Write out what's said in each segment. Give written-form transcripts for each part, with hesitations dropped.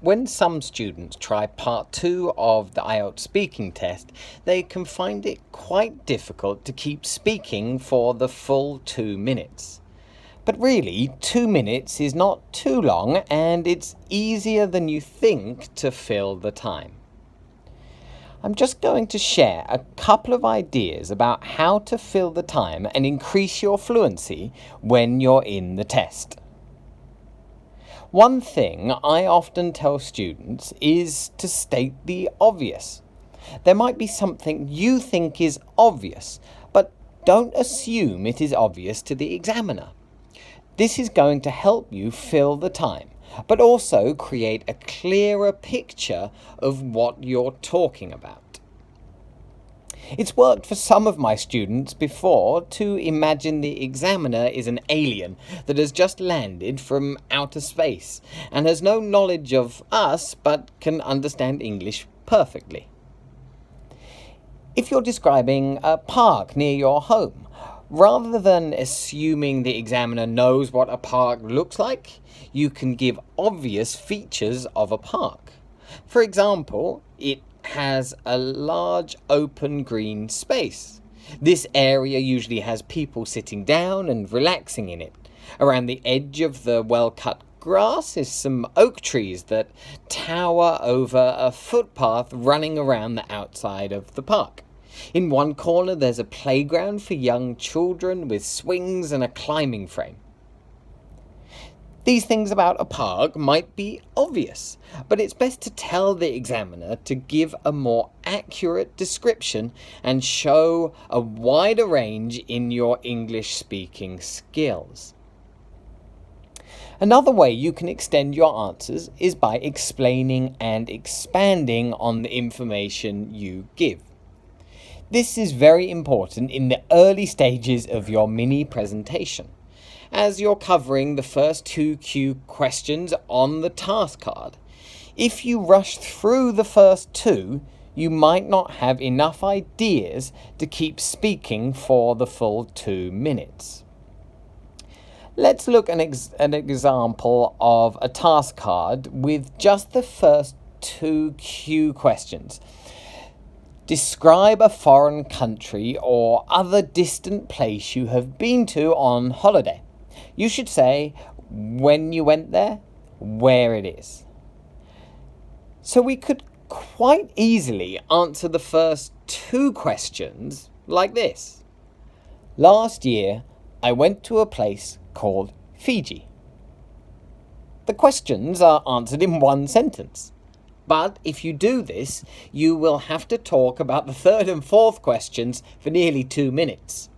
When some students try part 2 of the IELTS speaking test, they can find it quite difficult to keep speaking for the full 2 minutes. But really, 2 minutes is not too long, and it's easier than you think to fill the time. I'm just going to share a couple of ideas about how to fill the time and increase your fluency when you're in the test. One thing I often tell students is to state the obvious. There might be something you think is obvious, but don't assume it is obvious to the examiner. This is going to help you fill the time, but also create a clearer picture of what you're talking about. It's worked for some of my students before to imagine the examiner is an alien that has just landed from outer space and has no knowledge of us but can understand English perfectly. If you're describing a park near your home, rather than assuming the examiner knows what a park looks like, you can give obvious features of a park. For example, it has a large open green space. This area usually has people sitting down and relaxing in it. Around the edge of the well-cut grass is some oak trees that tower over a footpath running around the outside of the park. In one corner there's a playground for young children with swings and a climbing frame. These things about a park might be obvious, but it's best to tell the examiner to give a more accurate description and show a wider range in your English speaking skills. Another way you can extend your answers is by explaining and expanding on the information you give. This is very important in the early stages of your mini presentation, as you're covering the first 2 Q questions on the task card. If you rush through the first 2, you might not have enough ideas to keep speaking for the full 2 minutes. Let's look at an example of a task card with just the first 2 Q questions. Describe a foreign country or other distant place you have been to on holiday. You should say when you went there, where it is. So we could quite easily answer the first 2 questions like this. Last year, I went to a place called Fiji. The questions are answered in 1 sentence. But if you do this, you will have to talk about the 3rd and 4th questions for nearly 2 minutes.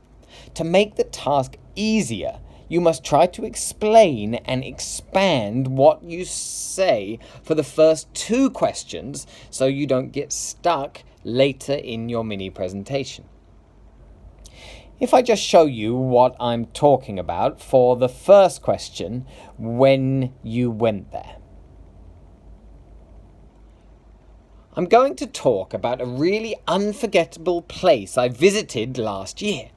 To make the task easier, you must try to explain and expand what you say for the first 2 questions so you don't get stuck later in your mini presentation. If I just show you what I'm talking about for the first question, when you went there. I'm going to talk about a really unforgettable place I visited last year.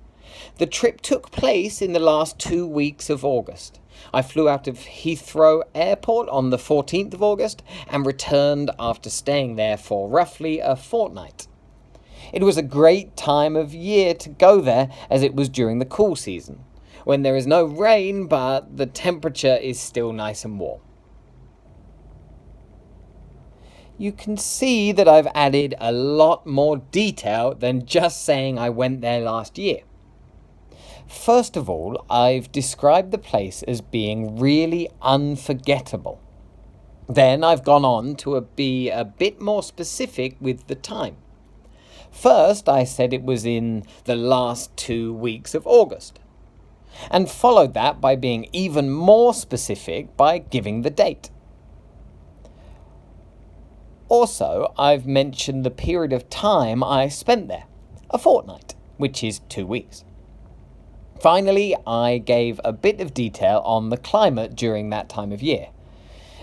The trip took place in the last 2 weeks of August. I flew out of Heathrow Airport on the 14th of August and returned after staying there for roughly a fortnight. It was a great time of year to go there as it was during the cool season, when there is no rain but the temperature is still nice and warm. You can see that I've added a lot more detail than just saying I went there last year. First of all, I've described the place as being really unforgettable. Then I've gone on to be a bit more specific with the time. First, I said it was in the last 2 weeks of August, and followed that by being even more specific by giving the date. Also, I've mentioned the period of time I spent there, a fortnight, which is 2 weeks. Finally, I gave a bit of detail on the climate during that time of year.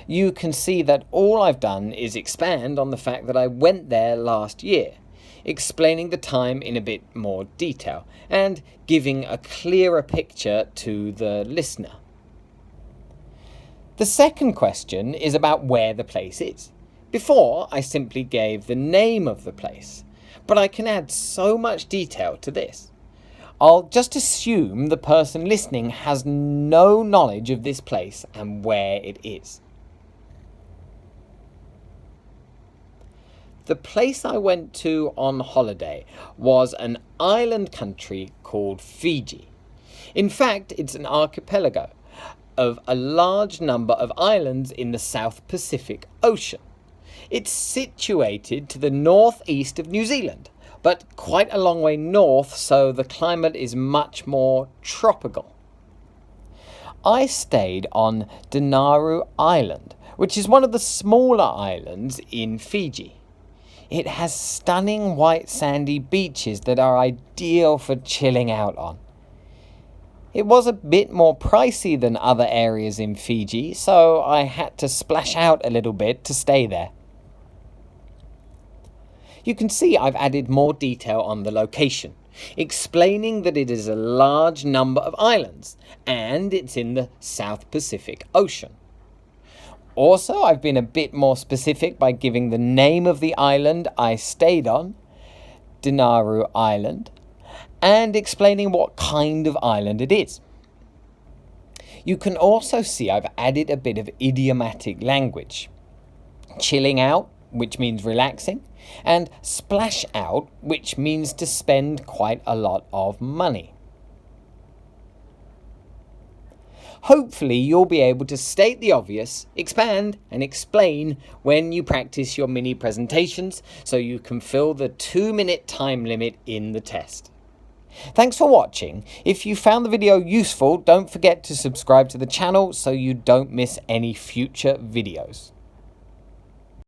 You can see that all I've done is expand on the fact that I went there last year, explaining the time in a bit more detail and giving a clearer picture to the listener. The second question is about where the place is. Before, I simply gave the name of the place, but I can add so much detail to this. I'll just assume the person listening has no knowledge of this place and where it is. The place I went to on holiday was an island country called Fiji. In fact, it's an archipelago of a large number of islands in the South Pacific Ocean. It's situated to the northeast of New Zealand, but quite a long way north, so the climate is much more tropical. I stayed on Dinaru Island, which is one of the smaller islands in Fiji. It has stunning white sandy beaches that are ideal for chilling out on. It was a bit more pricey than other areas in Fiji, so I had to splash out a little bit to stay there. You can see I've added more detail on the location, explaining that it is a large number of islands and it's in the South Pacific Ocean. Also, I've been a bit more specific by giving the name of the island I stayed on, Dinaru Island, and explaining what kind of island it is. You can also see I've added a bit of idiomatic language. Chilling out, which means relaxing, and splash out, which means to spend quite a lot of money. Hopefully you'll be able to state the obvious, expand and explain when you practice your mini presentations so you can fill the 2-minute time limit in the test. Thanks for watching. If you found the video useful, don't forget to subscribe to the channel so you don't miss any future videos.